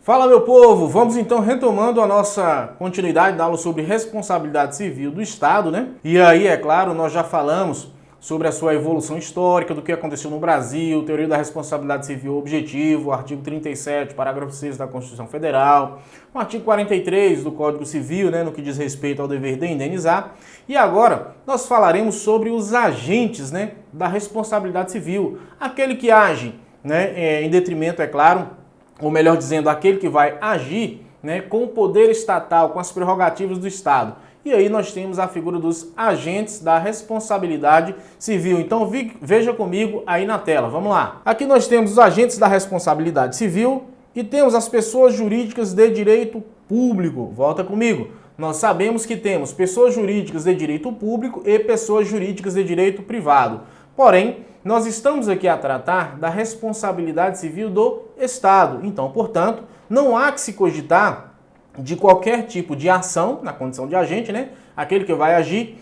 Fala, meu povo! Vamos então retomando a nossa continuidade da aula sobre responsabilidade civil do Estado, né? E aí, é claro, nós já falamos sobre a sua evolução histórica, do que aconteceu no Brasil, teoria da responsabilidade civil objetivo, artigo 37, parágrafo 6 da Constituição Federal, o artigo 43 do Código Civil, né, no que diz respeito ao dever de indenizar. E agora nós falaremos sobre os agentes, né, da responsabilidade civil, aquele que age, né, em detrimento, é claro, ou melhor dizendo, aquele que vai agir, né, com o poder estatal, com as prerrogativas do Estado. E aí nós temos a figura dos agentes da responsabilidade civil. Então veja comigo aí na tela, vamos lá. Aqui nós temos os agentes da responsabilidade civil e temos as pessoas jurídicas de direito público. Volta comigo. Nós sabemos que temos pessoas jurídicas de direito público e pessoas jurídicas de direito privado. Porém, nós estamos aqui a tratar da responsabilidade civil do Estado. Então, portanto, não há que se cogitar de qualquer tipo de ação, na condição de agente, né? Aquele que vai agir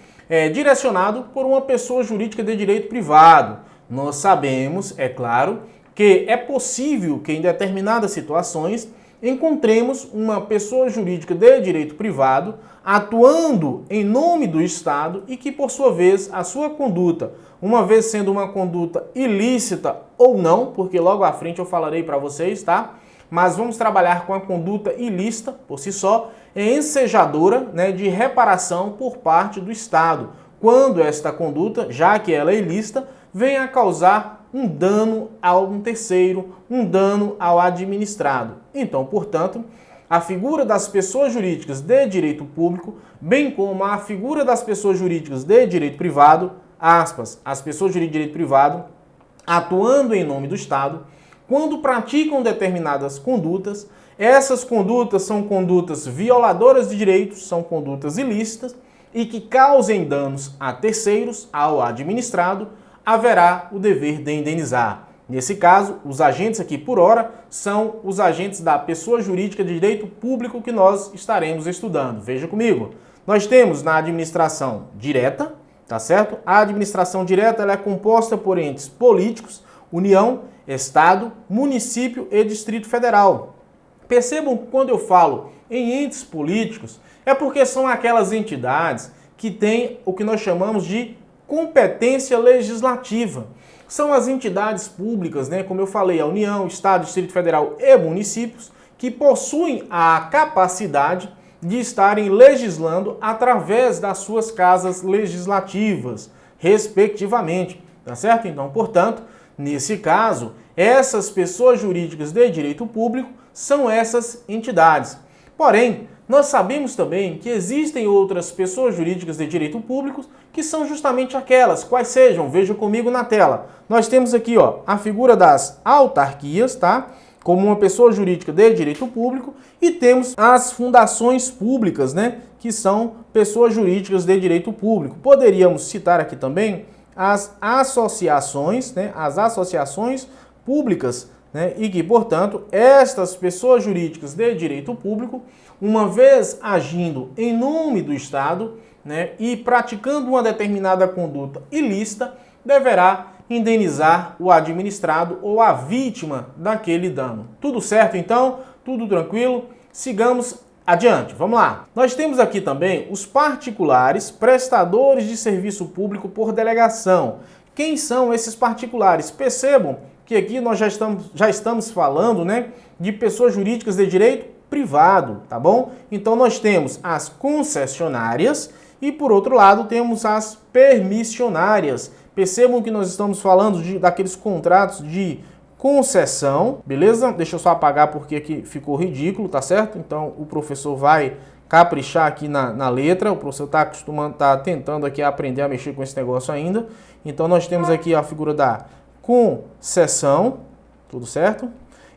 direcionado por uma pessoa jurídica de direito privado. Nós sabemos, é claro, que é possível que em determinadas situações encontremos uma pessoa jurídica de direito privado atuando em nome do Estado e que, por sua vez, a sua conduta, uma vez sendo uma conduta ilícita ou não, porque logo à frente eu falarei para vocês, tá? Mas vamos trabalhar com a conduta ilícita, por si só, ensejadora, né, de reparação por parte do Estado, quando esta conduta, já que ela é ilícita, vem a causar um dano a um terceiro, um dano ao administrado. Então, portanto, a figura das pessoas jurídicas de direito público, bem como a figura das pessoas jurídicas de direito privado, aspas, as pessoas jurídicas de direito privado, atuando em nome do Estado, quando praticam determinadas condutas, essas condutas são condutas violadoras de direitos, são condutas ilícitas e que causem danos a terceiros, ao administrado, haverá o dever de indenizar. Nesse caso, os agentes aqui por hora são os agentes da pessoa jurídica de direito público que nós estaremos estudando. Veja comigo. Nós temos na administração direta, tá certo? A administração direta ela é composta por entes políticos, União, Estado, município e Distrito Federal. Percebam que quando eu falo em entes políticos, é porque são aquelas entidades que têm o que nós chamamos de competência legislativa. São as entidades públicas, né, como eu falei, a União, Estado, Distrito Federal e municípios, que possuem a capacidade de estarem legislando através das suas casas legislativas, respectivamente, tá certo? Então, portanto, nesse caso, essas pessoas jurídicas de direito público são essas entidades. Porém, nós sabemos também que existem outras pessoas jurídicas de direito público que são justamente aquelas, quais sejam, veja comigo na tela. Nós temos aqui, ó, a figura das autarquias, tá? Como uma pessoa jurídica de direito público, e temos as fundações públicas, né? Que são pessoas jurídicas de direito público. Poderíamos citar aqui também as associações, né? As associações públicas, né? E que, portanto, estas pessoas jurídicas de direito público, uma vez agindo em nome do Estado, né, e praticando uma determinada conduta ilícita, deverá indenizar o administrado ou a vítima daquele dano. Tudo certo, então? Tudo tranquilo? Sigamos adiante. Vamos lá. Nós temos aqui também os particulares prestadores de serviço público por delegação. Quem são esses particulares? Percebam que aqui nós já estamos falando, né, de pessoas jurídicas de direito privado, tá bom? Então nós temos as concessionárias e, por outro lado, temos as permissionárias. Percebam que nós estamos falando daqueles contratos de concessão, beleza? Deixa eu só apagar porque aqui ficou ridículo, tá certo? Então o professor vai caprichar aqui na letra, o professor tá tentando aqui aprender a mexer com esse negócio ainda. Então nós temos aqui a figura da concessão, tudo certo?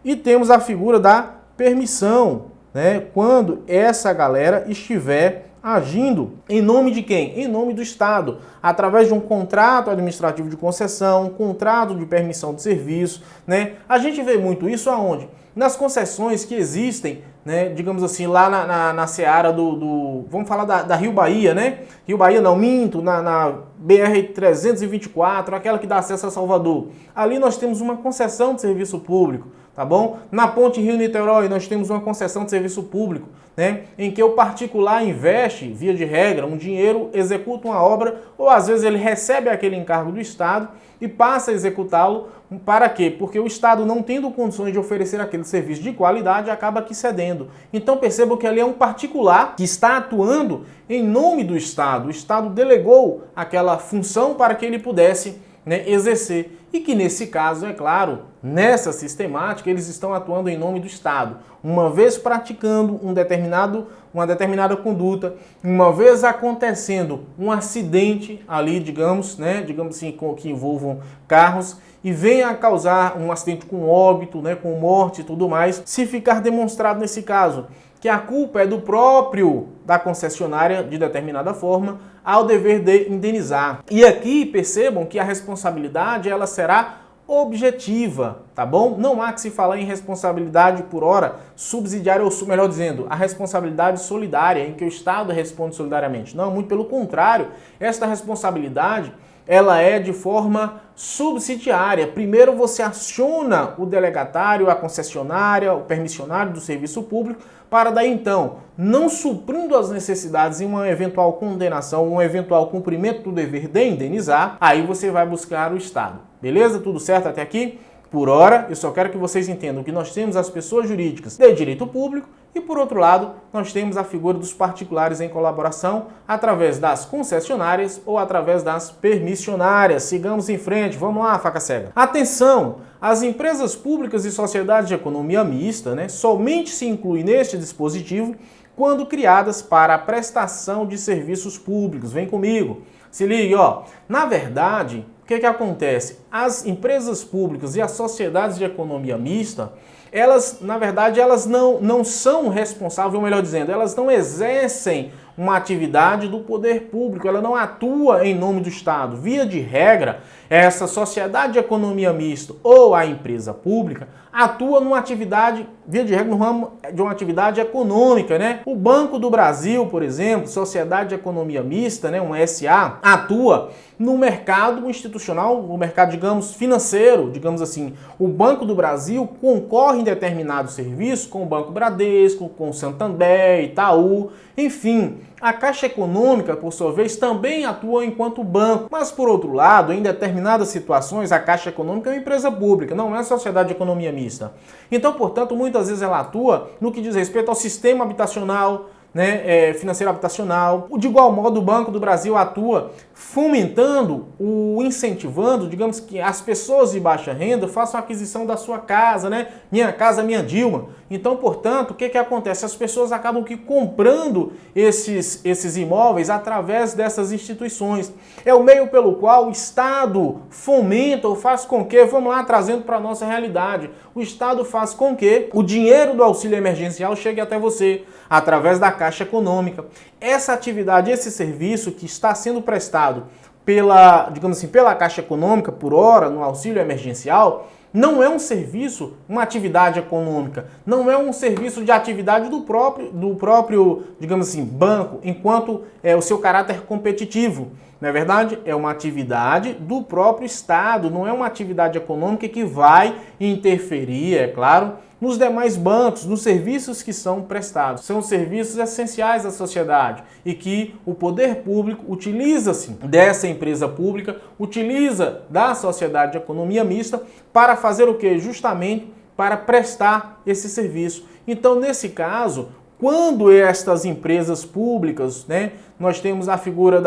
E temos a figura da permissão, né? Quando essa galera estiver agindo em nome de quem? Em nome do Estado, através de um contrato administrativo de concessão, um contrato de permissão de serviço, né? A gente vê muito isso aonde? Nas concessões que existem, né? Digamos assim, lá na seara vamos falar da Rio Bahia, né? Rio Bahia não, minto, na BR-324, aquela que dá acesso a Salvador. Ali nós temos uma concessão de serviço público. tá bom? Na Ponte Rio-Niterói nós temos uma concessão de serviço público, né, em que o particular investe, via de regra, um dinheiro, executa uma obra, ou às vezes ele recebe aquele encargo do Estado e passa a executá-lo. Para quê? Porque o Estado, não tendo condições de oferecer aquele serviço de qualidade, acaba aqui cedendo. Então percebam que ali é um particular que está atuando em nome do Estado. O Estado delegou aquela função para que ele pudesse, né, exercer. E que nesse caso, é claro, nessa sistemática, eles estão atuando em nome do Estado. Uma vez praticando uma determinada conduta, uma vez acontecendo um acidente ali, digamos assim, que envolvam carros, e venha a causar um acidente com óbito, né, com morte e tudo mais, se ficar demonstrado nesse caso que a culpa é do próprio da concessionária de determinada forma, há o dever de indenizar. E aqui percebam que a responsabilidade ela será objetiva, tá bom? Não há que se falar em responsabilidade por hora subsidiária, ou melhor dizendo, a responsabilidade solidária, em que o Estado responde solidariamente. Não, muito pelo contrário, esta responsabilidade ela é de forma subsidiária. Primeiro você aciona o delegatário, a concessionária, o permissionário do serviço público, para daí então, não suprindo as necessidades em uma eventual condenação, um eventual cumprimento do dever de indenizar, aí você vai buscar o Estado. Beleza? Tudo certo até aqui? Por hora, eu só quero que vocês entendam que nós temos as pessoas jurídicas de direito público e, por outro lado, nós temos a figura dos particulares em colaboração através das concessionárias ou através das permissionárias. Sigamos em frente, vamos lá, faca cega. Atenção! As empresas públicas e sociedades de economia mista, né, somente se incluem neste dispositivo quando criadas para a prestação de serviços públicos. Vem comigo. Se ligue, ó. Na verdade, o que acontece? As empresas públicas e as sociedades de economia mista, elas, na verdade, elas não são responsáveis, ou melhor dizendo, elas não exercem uma atividade do poder público, ela não atua em nome do Estado. Via de regra, essa sociedade de economia mista ou a empresa pública atua numa atividade, via de regra, no ramo de uma atividade econômica, né? O Banco do Brasil, por exemplo, Sociedade de Economia Mista, né, uma SA, atua no mercado institucional, no mercado, digamos, financeiro, digamos assim. O Banco do Brasil concorre em determinados serviços com o Banco Bradesco, com o Santander, Itaú, enfim. A Caixa Econômica, por sua vez, também atua enquanto banco, mas, por outro lado, em determinadas situações, a Caixa Econômica é uma empresa pública, não é uma sociedade de economia mista. Então, portanto, muitas vezes ela atua no que diz respeito ao sistema habitacional, né, financeiro habitacional. De igual modo, o Banco do Brasil atua fomentando, incentivando, digamos que as pessoas de baixa renda façam a aquisição da sua casa, né? Minha Casa Minha Dilma. Então, portanto, o que acontece? As pessoas acabam que comprando esses imóveis através dessas instituições. É o meio pelo qual o Estado fomenta ou faz com que, vamos lá, trazendo para a nossa realidade, o Estado faz com que o dinheiro do auxílio emergencial chegue até você, através da Caixa Econômica. Essa atividade, esse serviço que está sendo prestado pela, digamos assim, pela Caixa Econômica por hora no auxílio emergencial, não é um serviço, uma atividade econômica, não é um serviço de atividade do próprio, digamos assim, banco, enquanto é o seu caráter competitivo. Não é verdade? É uma atividade do próprio Estado, não é uma atividade econômica que vai interferir, é claro, nos demais bancos, nos serviços que são prestados. São serviços essenciais à sociedade e que o poder público utiliza-se dessa empresa pública, utiliza da sociedade de economia mista para fazer o quê? Justamente para prestar esse serviço. Então, nesse caso, quando estas empresas públicas, né, nós temos a figura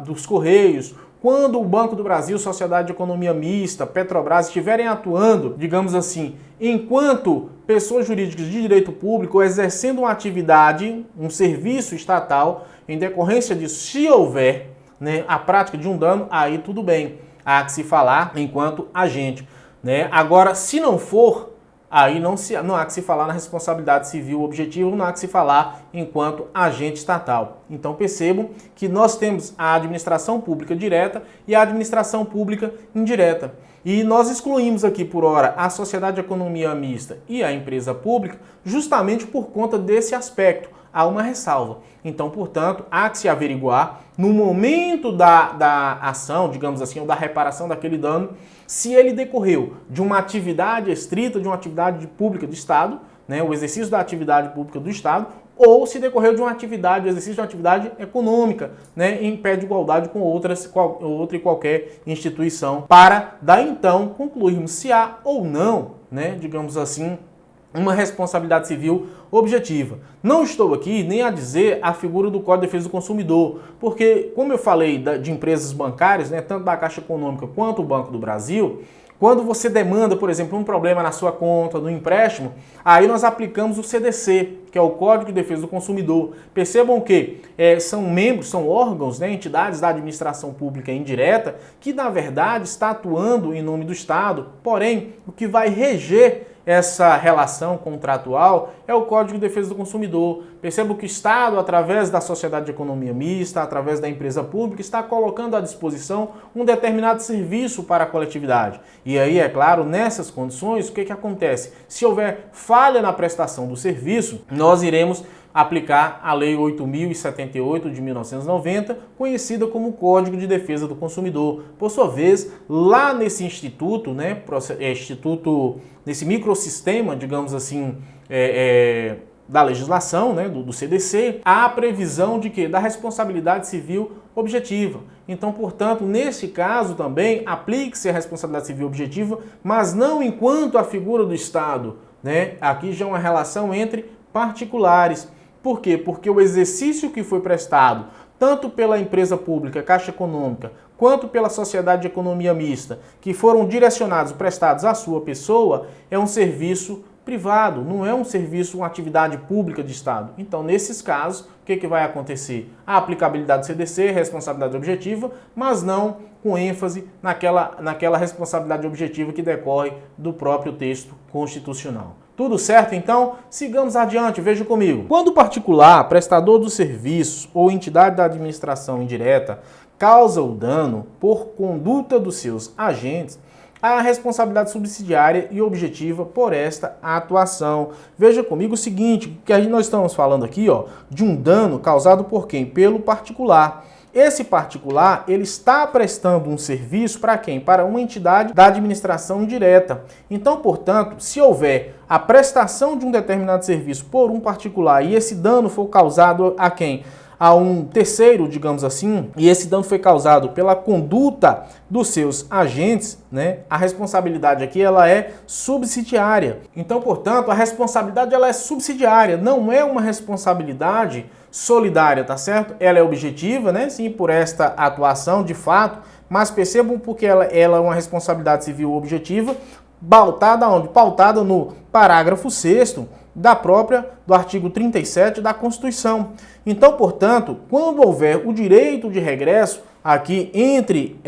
dos Correios, quando o Banco do Brasil, Sociedade de Economia Mista, Petrobras estiverem atuando, digamos assim, enquanto pessoas jurídicas de direito público exercendo uma atividade, um serviço estatal, em decorrência disso, se houver, né, a prática de um dano, aí tudo bem, há que se falar enquanto agente, né? Agora, se não for, aí não há que se falar na responsabilidade civil objetiva, não há que se falar enquanto agente estatal. Então percebam que nós temos a administração pública direta e a administração pública indireta. E nós excluímos aqui por hora a sociedade de economia mista e a empresa pública justamente por conta desse aspecto. há uma ressalva. Então, portanto, há que se averiguar no momento da ação, digamos assim, ou da reparação daquele dano, se ele decorreu de uma atividade estrita, de uma atividade pública do Estado, né, o exercício da atividade pública do Estado, ou se decorreu de uma atividade, o exercício de uma atividade econômica, né, em pé de igualdade com outra e qualquer instituição, para daí então concluirmos se há ou não, né, digamos assim, uma responsabilidade civil objetiva. Não estou aqui nem a dizer a figura do Código de Defesa do Consumidor, porque, como eu falei de empresas bancárias, né, tanto da Caixa Econômica quanto o Banco do Brasil, quando você demanda, por exemplo, um problema na sua conta, no empréstimo, aí nós aplicamos o CDC, que é o Código de Defesa do Consumidor. Percebam que são membros, são órgãos, né, entidades da administração pública indireta, que na verdade está atuando em nome do Estado, porém, o que vai reger essa relação contratual é o Código de Defesa do Consumidor. Perceba que o Estado, através da sociedade de economia mista, através da empresa pública, está colocando à disposição um determinado serviço para a coletividade. E aí, é claro, nessas condições, o que acontece? Se houver falha na prestação do serviço, nós iremos aplicar a Lei 8.078 de 1990, conhecida como Código de Defesa do Consumidor. Por sua vez, lá nesse instituto, né, nesse microsistema, digamos assim, da legislação, né, do CDC, há a previsão de quê? Da responsabilidade civil objetiva. Então, portanto, nesse caso também, aplique-se a responsabilidade civil objetiva, mas não enquanto a figura do Estado, né? Aqui já é uma relação entre particulares. Por quê? Porque o exercício que foi prestado, tanto pela empresa pública, Caixa Econômica, quanto pela sociedade de economia mista, que foram direcionados, prestados à sua pessoa, é um serviço privado, não é um serviço, uma atividade pública de Estado. Então, nesses casos, o que vai acontecer? A aplicabilidade do CDC, responsabilidade objetiva, mas não com ênfase naquela responsabilidade objetiva que decorre do próprio texto constitucional. Tudo certo, então? Sigamos adiante, veja comigo. Quando o particular, prestador do serviço ou entidade da administração indireta causa o dano por conduta dos seus agentes, há a responsabilidade subsidiária e objetiva por esta atuação. Veja comigo o seguinte, que nós estamos falando aqui, de um dano causado por quem? Pelo particular. Esse particular, ele está prestando um serviço para quem? Para uma entidade da administração indireta. Então, portanto, se houver a prestação de um determinado serviço por um particular e esse dano for causado a quem? A um terceiro, digamos assim, e esse dano foi causado pela conduta dos seus agentes, né? A responsabilidade aqui ela é subsidiária. Então, portanto, a responsabilidade ela é subsidiária, não é uma responsabilidade solidária, tá certo? Ela é objetiva, né? Sim, por esta atuação de fato, mas percebam porque ela é uma responsabilidade civil objetiva, pautada onde? Pautada no parágrafo 6º do artigo 37 da Constituição. Então, portanto, quando houver o direito de regresso aqui entre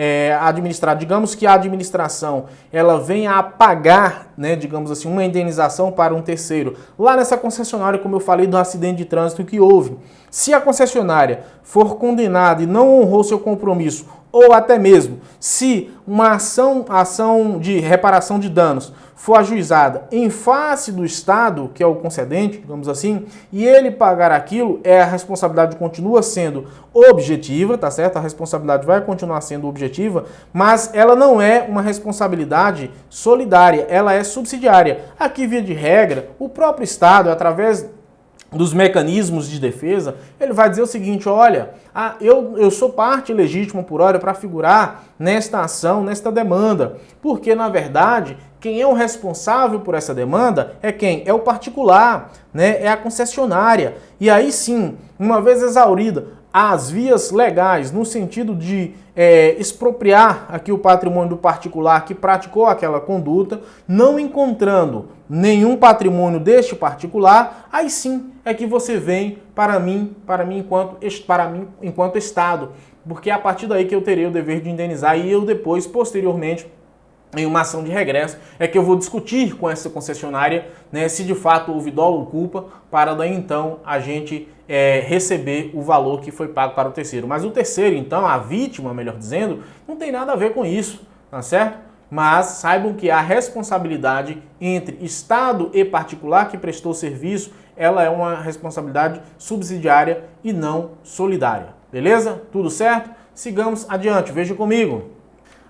digamos que a administração ela venha a pagar, né, digamos assim, uma indenização para um terceiro, lá nessa concessionária, como eu falei do acidente de trânsito que houve, se a concessionária for condenada e não honrou seu compromisso, ou até mesmo se uma ação de reparação de danos for ajuizada em face do Estado, que é o concedente, digamos assim, e ele pagar aquilo, a responsabilidade continua sendo objetiva, tá certo? A responsabilidade vai continuar sendo objetiva, mas ela não é uma responsabilidade solidária, ela é subsidiária. Aqui, via de regra, o próprio Estado, através dos mecanismos de defesa, ele vai dizer o seguinte, olha, eu sou parte legítima por hora para figurar nesta ação, nesta demanda, porque na verdade quem é o responsável por essa demanda é quem? É o particular, né? É a concessionária. E aí sim, uma vez exaurida as vias legais no sentido de expropriar aqui o patrimônio do particular que praticou aquela conduta, não encontrando nenhum patrimônio deste particular, aí sim é que você vem para mim enquanto Estado, porque é a partir daí que eu terei o dever de indenizar e eu depois, posteriormente, em uma ação de regresso, é que eu vou discutir com essa concessionária, né, se de fato houve dolo ou culpa, para daí então a gente receber o valor que foi pago para o terceiro. Mas o terceiro, então, a vítima, melhor dizendo, não tem nada a ver com isso, tá certo? Mas saibam que a responsabilidade entre Estado e particular que prestou serviço ela é uma responsabilidade subsidiária e não solidária. Beleza? Tudo certo? Sigamos adiante, veja comigo.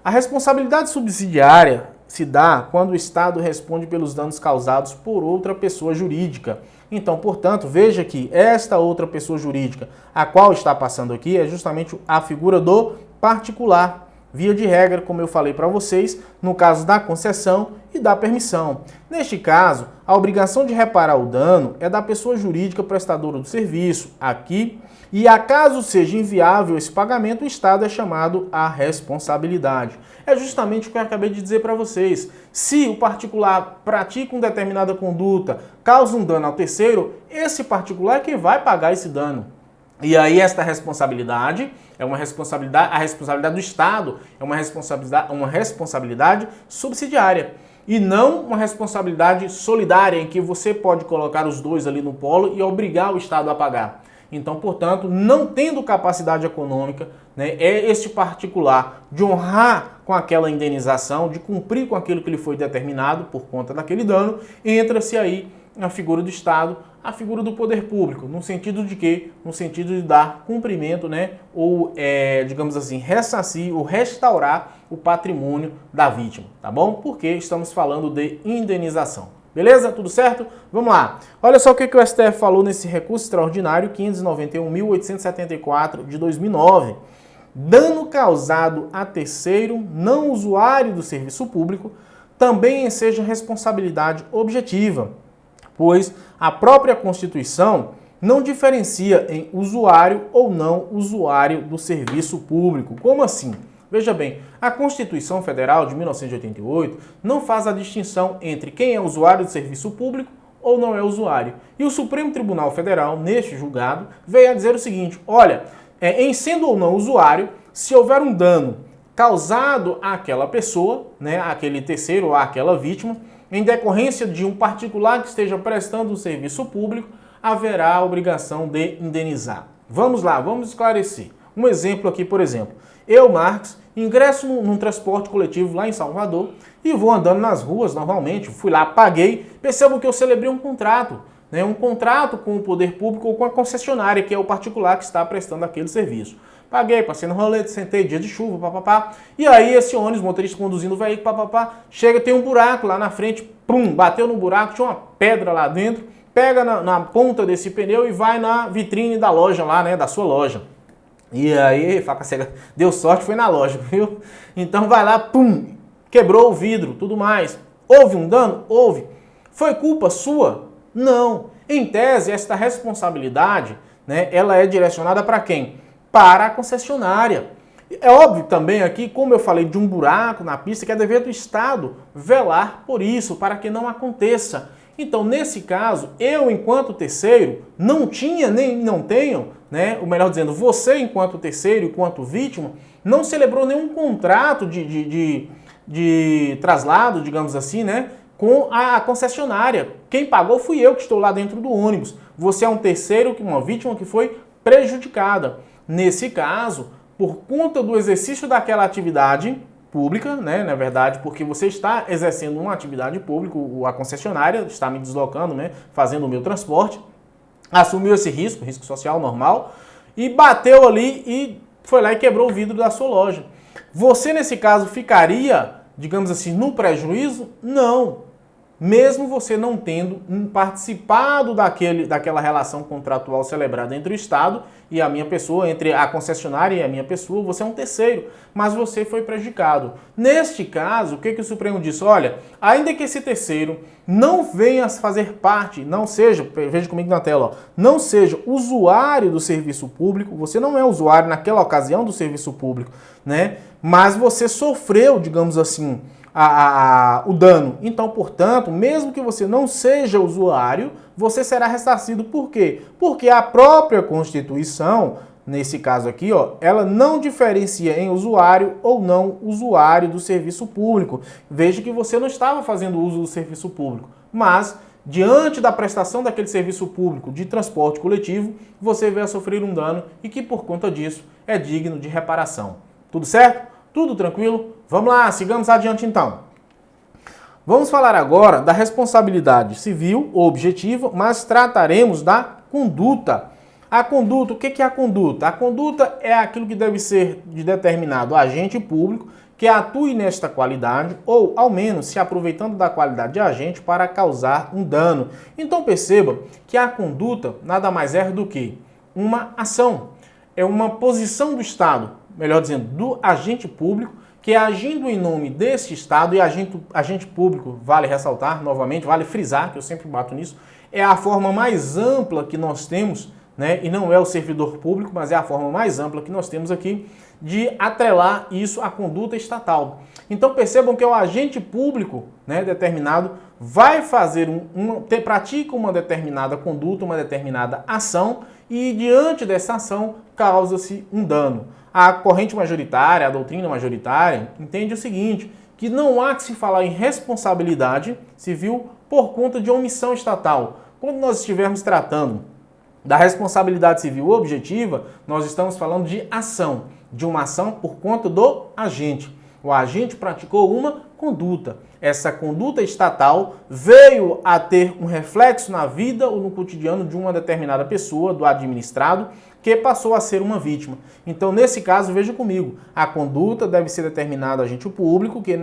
A responsabilidade subsidiária se dá quando o Estado responde pelos danos causados por outra pessoa jurídica. Então, portanto, veja que esta outra pessoa jurídica, a qual está passando aqui, é justamente a figura do particular. Via de regra, como eu falei para vocês, no caso da concessão e da permissão. Neste caso, a obrigação de reparar o dano é da pessoa jurídica prestadora do serviço, aqui, e acaso seja inviável esse pagamento, o Estado é chamado à responsabilidade. É justamente o que eu acabei de dizer para vocês. Se o particular pratica uma determinada conduta, causa um dano ao terceiro, esse particular é quem vai pagar esse dano. E aí esta responsabilidade é uma responsabilidade, a responsabilidade do Estado é uma responsabilidade subsidiária e não uma responsabilidade solidária em que você pode colocar os dois ali no polo e obrigar o Estado a pagar. Então, portanto, não tendo capacidade econômica, né, é este particular de honrar com aquela indenização, de cumprir com aquilo que lhe foi determinado por conta daquele dano, entra-se aí a figura do Estado, a figura do poder público, no sentido de quê? No sentido de dar cumprimento, né? Ou, digamos assim, ressarcir ou restaurar o patrimônio da vítima, tá bom? Porque estamos falando de indenização. Beleza? Tudo certo? Vamos lá. Olha só o que o STF falou nesse recurso extraordinário 591.874 de 2009. Dano causado a terceiro não usuário do serviço público também enseja responsabilidade objetiva, pois a própria Constituição não diferencia em usuário ou não usuário do serviço público. Como assim? Veja bem, a Constituição Federal de 1988 não faz a distinção entre quem é usuário do serviço público ou não é usuário. E o Supremo Tribunal Federal, neste julgado, veio a dizer o seguinte, olha, em sendo ou não usuário, se houver um dano causado àquela pessoa, né, àquele terceiro ou àquela vítima, em decorrência de um particular que esteja prestando um serviço público, haverá a obrigação de indenizar. Vamos lá, vamos esclarecer. Um exemplo aqui, por exemplo. Eu, Marcos, ingresso num transporte coletivo lá em Salvador e vou andando nas ruas normalmente. Fui lá, paguei, percebo que eu celebrei um contrato. Né, um contrato com o poder público ou com a concessionária, que é o particular que está prestando aquele serviço. Paguei, passei no rolete, sentei, dia de chuva, papapá. E aí esse ônibus, motorista conduzindo o veículo, papapá, chega, tem um buraco lá na frente, pum, bateu no buraco, tinha uma pedra lá dentro, pega na ponta desse pneu e vai na vitrine da loja lá, né, da sua loja. E aí, faca cega, deu sorte, foi na loja, viu? Então vai lá, pum, quebrou o vidro, tudo mais. Houve um dano? Houve. Foi culpa sua? Não. Em tese, esta responsabilidade, né, ela é direcionada para quem? Para a concessionária. É óbvio também aqui, como eu falei de um buraco na pista, que é dever do Estado velar por isso, para que não aconteça. Então, nesse caso, eu, enquanto terceiro, não tinha nem não tenho, né, ou melhor dizendo, você, enquanto terceiro, enquanto vítima, não celebrou nenhum contrato de traslado, digamos assim, né, com a concessionária. Quem pagou fui eu que estou lá dentro do ônibus. Você é um terceiro, uma vítima que foi prejudicada. Nesse caso, por conta do exercício daquela atividade pública, né, na verdade, porque você está exercendo uma atividade pública, a concessionária está me deslocando, né, fazendo o meu transporte, assumiu esse risco social normal, e bateu ali e foi lá e quebrou o vidro da sua loja. Você, nesse caso, ficaria, digamos assim, no prejuízo? Não. Mesmo você não tendo participado daquela relação contratual celebrada entre o Estado e a minha pessoa, entre a concessionária e a minha pessoa, você é um terceiro, mas você foi prejudicado. Neste caso, o que o Supremo disse? Olha, ainda que esse terceiro não venha fazer parte, não seja, veja comigo na tela, ó, não seja usuário do serviço público, você não é usuário naquela ocasião do serviço público, né? Mas você sofreu, digamos assim, o dano. Então, portanto, mesmo que você não seja usuário, você será ressarcido. Por quê? Porque a própria Constituição, nesse caso aqui, ó, ela não diferencia em usuário ou não usuário do serviço público. Veja que você não estava fazendo uso do serviço público, mas diante da prestação daquele serviço público de transporte coletivo, você veio a sofrer um dano e que, por conta disso, é digno de reparação. Tudo certo? Tudo tranquilo? Vamos lá, sigamos adiante então. Vamos falar agora da responsabilidade civil ou objetiva, mas trataremos da conduta. A conduta, o que é a conduta? A conduta é aquilo que deve ser de determinado agente público que atue nesta qualidade ou, ao menos, se aproveitando da qualidade de agente para causar um dano. Então perceba que a conduta nada mais é do que uma ação, é uma posição do Estado, melhor dizendo, do agente público, que agindo em nome desse Estado, e agente público, vale ressaltar novamente, vale frisar, que eu sempre bato nisso, é a forma mais ampla que nós temos, né, e não é o servidor público, mas é a forma mais ampla que nós temos aqui de atrelar isso à conduta estatal. Então percebam que o agente público, né, determinado vai fazer pratica uma determinada conduta, uma determinada ação e diante dessa ação causa-se um dano. A corrente majoritária, a doutrina majoritária, entende o seguinte, que não há que se falar em responsabilidade civil por conta de omissão estatal. Quando nós estivermos tratando da responsabilidade civil objetiva, nós estamos falando de ação, de uma ação por conta do agente. O agente praticou uma conduta. Essa conduta estatal veio a ter um reflexo na vida ou no cotidiano de uma determinada pessoa, do administrado, que passou a ser uma vítima. Então, nesse caso, veja comigo, a conduta deve ser determinada agente público que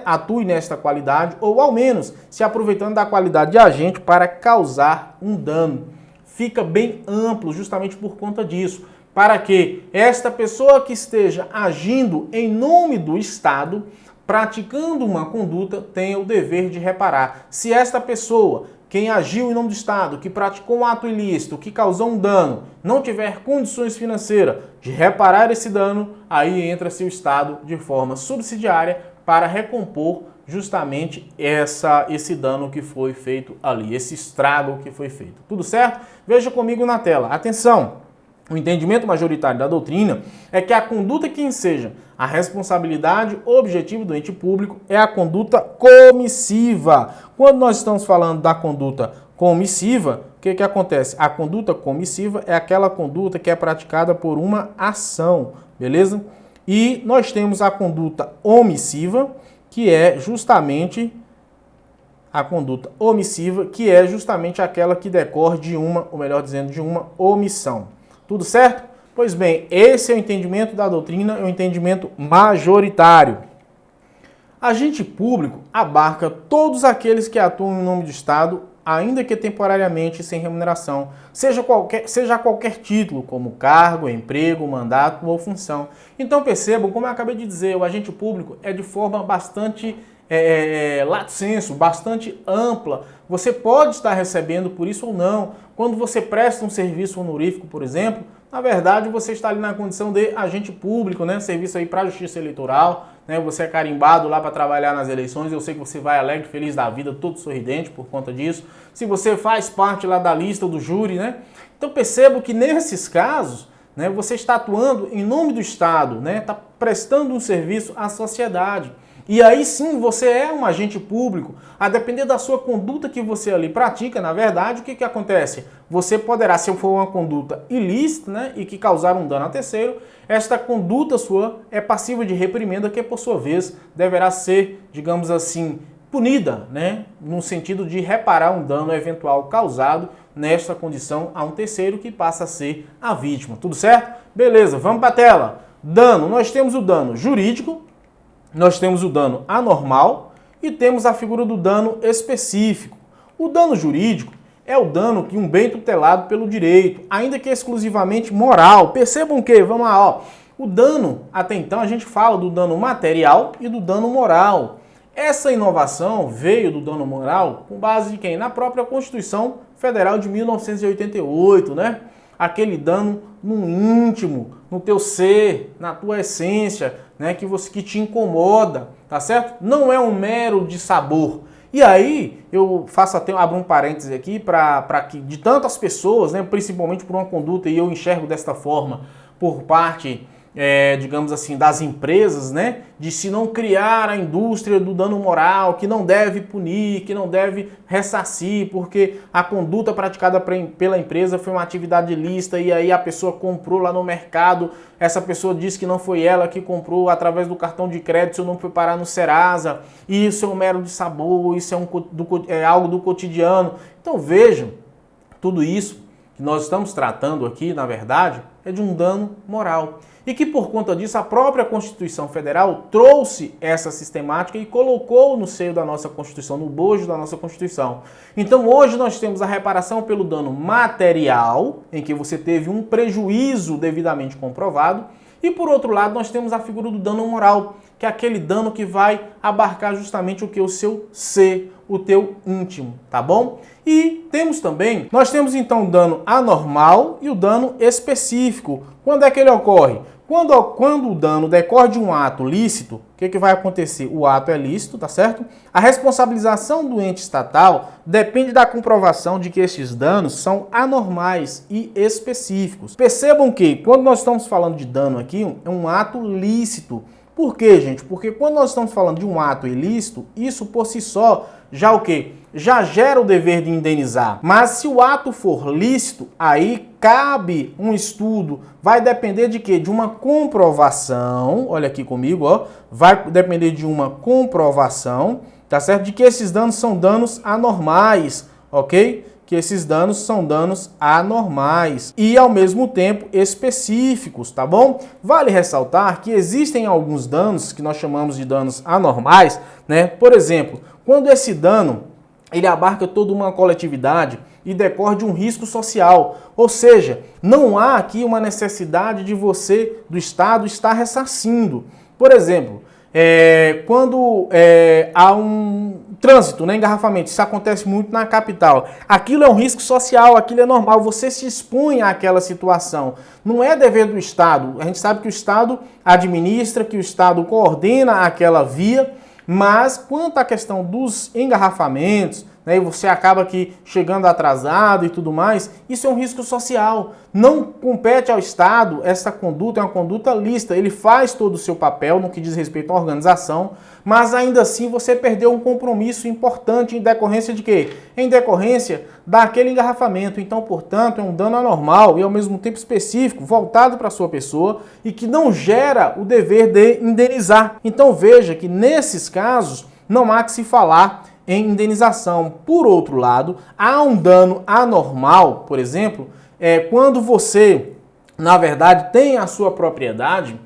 atue nesta qualidade ou, ao menos, se aproveitando da qualidade de agente para causar um dano. Fica bem amplo justamente por conta disso, para que esta pessoa que esteja agindo em nome do Estado, praticando uma conduta, tenha o dever de reparar. Se esta pessoa, quem agiu em nome do Estado, que praticou um ato ilícito, que causou um dano, não tiver condições financeiras de reparar esse dano, aí entra-se o Estado de forma subsidiária para recompor justamente esse dano que foi feito ali, esse estrago que foi feito. Tudo certo? Veja comigo na tela. Atenção! O entendimento majoritário da doutrina é que a conduta que enseja a responsabilidade objetiva do ente público é a conduta comissiva. Quando nós estamos falando da conduta comissiva, o que acontece? A conduta comissiva é aquela conduta que é praticada por uma ação, beleza? E nós temos a conduta omissiva, que é justamente aquela que decorre de uma, ou melhor dizendo, de uma omissão. Tudo certo? Pois bem, esse é o entendimento da doutrina, é o entendimento majoritário. Agente público abarca todos aqueles que atuam em nome do Estado, ainda que temporariamente sem remuneração, seja a qualquer título, como cargo, emprego, mandato ou função. Então percebam, como eu acabei de dizer, o agente público é de forma bastante lato sensu, bastante ampla. Você pode estar recebendo por isso ou não. Quando você presta um serviço honorífico, por exemplo, na verdade você está ali na condição de agente público, né? Serviço aí para a Justiça Eleitoral, né? Você é carimbado lá para trabalhar nas eleições, eu sei que você vai alegre, feliz da vida, todo sorridente por conta disso. Se você faz parte lá da lista do júri, né? Então percebo que nesses casos, né, você está atuando em nome do Estado, né? Está prestando um serviço à sociedade. E aí sim você é um agente público, a depender da sua conduta que você ali pratica, na verdade, o que acontece? Você poderá, se for uma conduta ilícita, né, e que causar um dano a terceiro, esta conduta sua é passiva de reprimenda que, por sua vez, deverá ser, digamos assim, punida, né, no sentido de reparar um dano eventual causado nesta condição a um terceiro que passa a ser a vítima. Tudo certo? Beleza, vamos para a tela. Dano, nós temos o dano jurídico, nós temos o dano anormal e temos a figura do dano específico. O dano jurídico é o dano que um bem tutelado pelo direito, ainda que exclusivamente moral. Percebam que, vamos lá, ó, o dano, até então a gente fala do dano material e do dano moral. Essa inovação veio do dano moral com base em quem? Na própria Constituição Federal de 1988, né? Aquele dano no íntimo, no teu ser, na tua essência, né, que te incomoda, tá certo? Não é um mero de sabor. E aí, eu abro um parêntese aqui para que de tantas pessoas, né, principalmente por uma conduta, e eu enxergo desta forma, por parte digamos assim, das empresas, né, de se não criar a indústria do dano moral, que não deve punir, que não deve ressarcir, porque a conduta praticada pela empresa foi uma atividade ilícita e aí a pessoa comprou lá no mercado, essa pessoa disse que não foi ela que comprou através do cartão de crédito, não foi parar no Serasa, e isso é um mero de sabor, isso é algo do cotidiano. Então vejam, tudo isso que nós estamos tratando aqui, na verdade, é de um dano moral. E que por conta disso a própria Constituição Federal trouxe essa sistemática e colocou no seio da nossa Constituição, no bojo da nossa Constituição. Então hoje nós temos a reparação pelo dano material, em que você teve um prejuízo devidamente comprovado, e por outro lado nós temos a figura do dano moral, que é aquele dano que vai abarcar justamente o que? O seu ser, o teu íntimo, tá bom? E nós temos então o dano anormal e o dano específico. Quando é que ele ocorre? Quando o dano decorre de um ato lícito, o que vai acontecer? O ato é lícito, tá certo? A responsabilização do ente estatal depende da comprovação de que esses danos são anormais e específicos. Percebam que quando nós estamos falando de dano aqui, é um ato lícito. Por quê, gente? Porque quando nós estamos falando de um ato ilícito, isso por si só já o quê? Já gera o dever de indenizar. Mas se o ato for lícito, aí cabe um estudo. Vai depender de quê? De uma comprovação. Olha aqui comigo, ó. Vai depender de uma comprovação, tá certo? De que esses danos são danos anormais, ok? Que esses danos são danos anormais e, ao mesmo tempo, específicos, tá bom? Vale ressaltar que existem alguns danos que nós chamamos de danos anormais, né? Por exemplo, quando esse dano ele abarca toda uma coletividade e decorre de um risco social, ou seja, não há aqui uma necessidade de você, do Estado, estar ressarcindo. Por exemplo, quando há um trânsito, né, engarrafamento, isso acontece muito na capital. Aquilo é um risco social, aquilo é normal, você se expõe àquela situação. Não é dever do Estado. A gente sabe que o Estado administra, que o Estado coordena aquela via, mas quanto à questão dos engarrafamentos, né, e você acaba aqui chegando atrasado e tudo mais, isso é um risco social. Não compete ao Estado, essa conduta é uma conduta lícita, ele faz todo o seu papel no que diz respeito à organização, mas ainda assim você perdeu um compromisso importante em decorrência de quê? Em decorrência daquele engarrafamento. Então, portanto, é um dano anormal e ao mesmo tempo específico, voltado para a sua pessoa e que não gera o dever de indenizar. Então veja que nesses casos não há que se falar em indenização. Por outro lado, há um dano anormal, por exemplo, quando você, na verdade, tem a sua propriedade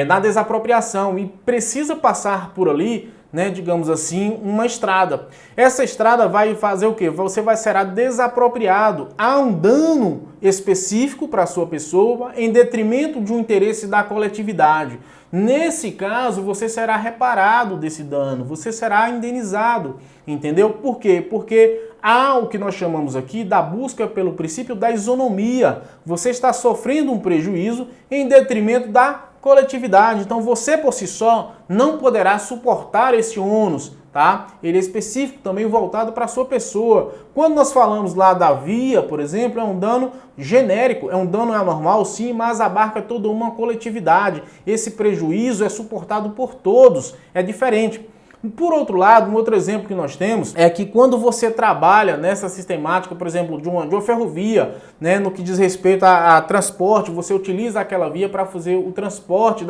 na desapropriação e precisa passar por ali, né, digamos assim, uma estrada. Essa estrada vai fazer o quê? Você será desapropriado. Há um dano específico para a sua pessoa em detrimento de um interesse da coletividade. Nesse caso, você será reparado desse dano, você será indenizado, entendeu? Por quê? Porque há o que nós chamamos aqui da busca pelo princípio da isonomia. Você está sofrendo um prejuízo em detrimento da coletividade. Então você por si só não poderá suportar esse ônus, tá? Ele é específico também voltado para a sua pessoa. Quando nós falamos lá da via, por exemplo, é um dano genérico, é um dano anormal sim, mas abarca toda uma coletividade. Esse prejuízo é suportado por todos, é diferente. Por outro lado, um outro exemplo que nós temos é que quando você trabalha nessa sistemática, por exemplo, de uma ferrovia, né, no que diz respeito a transporte, você utiliza aquela via para fazer o transporte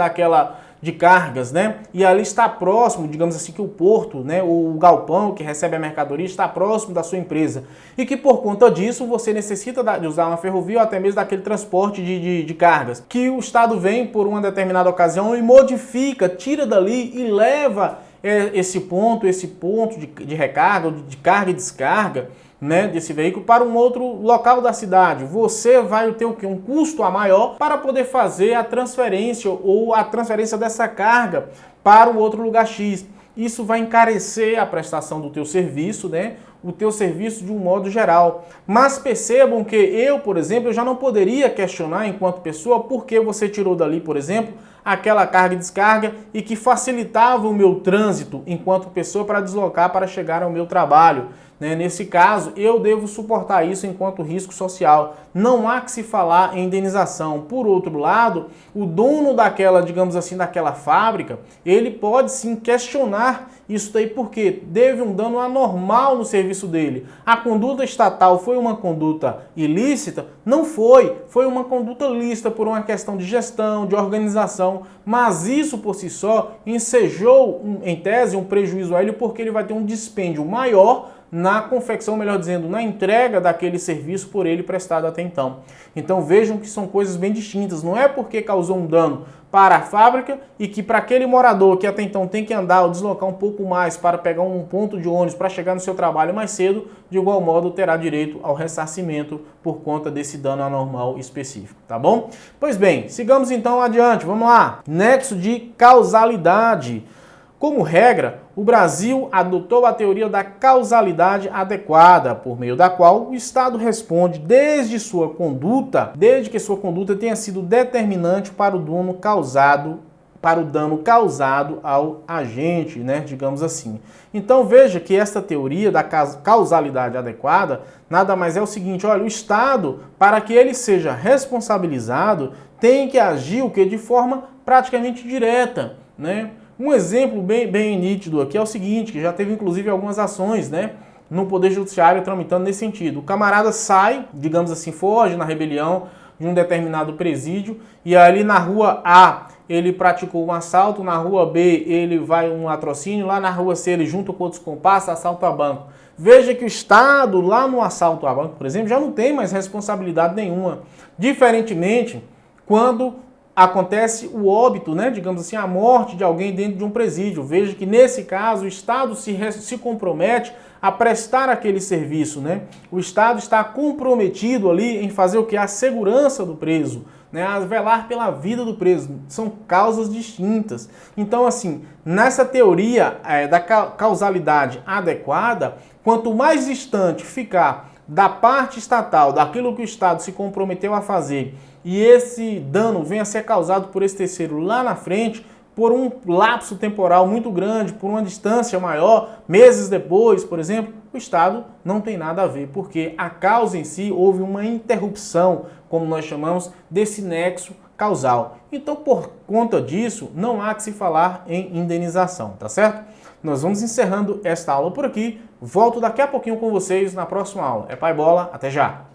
de cargas, né? E ali está próximo, digamos assim, que o porto, né, o galpão que recebe a mercadoria está próximo da sua empresa. E que por conta disso você necessita de usar uma ferrovia ou até mesmo daquele transporte de cargas. Que o Estado vem por uma determinada ocasião e modifica, tira dali e leva esse ponto de recarga, de carga e descarga, né, desse veículo para um outro local da cidade. Você vai ter o quê? Um custo a maior para poder fazer a transferência ou a transferência dessa carga para o outro lugar X. Isso vai encarecer a prestação do teu serviço, né? O teu serviço de um modo geral. Mas percebam que eu, por exemplo, eu já não poderia questionar enquanto pessoa porque você tirou dali, por exemplo, aquela carga e descarga e que facilitava o meu trânsito enquanto pessoa para deslocar para chegar ao meu trabalho. Nesse caso, eu devo suportar isso enquanto risco social. Não há que se falar em indenização. Por outro lado, o dono daquela, digamos assim, daquela fábrica, ele pode sim questionar isso daí porque teve um dano anormal no serviço dele. A conduta estatal foi uma conduta ilícita? Não foi. Foi uma conduta lícita por uma questão de gestão, de organização, mas isso por si só ensejou, em tese, um prejuízo a ele porque ele vai ter um dispêndio maior na confecção, melhor dizendo, na entrega daquele serviço por ele prestado até então. Então vejam que são coisas bem distintas. Não é porque causou um dano para a fábrica e que para aquele morador que até então tem que andar ou deslocar um pouco mais para pegar um ponto de ônibus para chegar no seu trabalho mais cedo, de igual modo terá direito ao ressarcimento por conta desse dano anormal específico, tá bom? Pois bem, sigamos então adiante, vamos lá. Nexo de causalidade. Como regra, o Brasil adotou a teoria da causalidade adequada, por meio da qual o Estado responde desde que sua conduta tenha sido determinante para o dano causado ao agente, digamos assim. Então veja que esta teoria da causalidade adequada nada mais é o seguinte, olha, o Estado, para que ele seja responsabilizado, tem que agir o que? De forma praticamente direta, Um exemplo bem nítido aqui é o seguinte, que já teve inclusive algumas ações, no Poder Judiciário tramitando nesse sentido. O camarada sai, digamos assim, foge na rebelião de um determinado presídio e ali na rua A ele praticou um assalto, na rua B ele vai um latrocínio, lá na rua C ele junto com outros compassos assalto a banco. Veja que o Estado lá no assalto a banco, por exemplo, já não tem mais responsabilidade nenhuma. Diferentemente, quando acontece o óbito, digamos assim, a morte de alguém dentro de um presídio. Veja que nesse caso o Estado se compromete a prestar aquele serviço, O Estado está comprometido ali em fazer o que? A segurança do preso, a velar pela vida do preso. São causas distintas. Então, assim, nessa teoria da causalidade adequada, quanto mais distante ficar da parte estatal, daquilo que o Estado se comprometeu a fazer, e esse dano venha a ser causado por esse terceiro lá na frente, por um lapso temporal muito grande, por uma distância maior, meses depois, por exemplo, o Estado não tem nada a ver, porque a causa em si houve uma interrupção, como nós chamamos, desse nexo causal. Então, por conta disso, não há que se falar em indenização, tá certo? Nós vamos encerrando esta aula por aqui. Volto daqui a pouquinho com vocês na próxima aula. É Pai Bola, até já!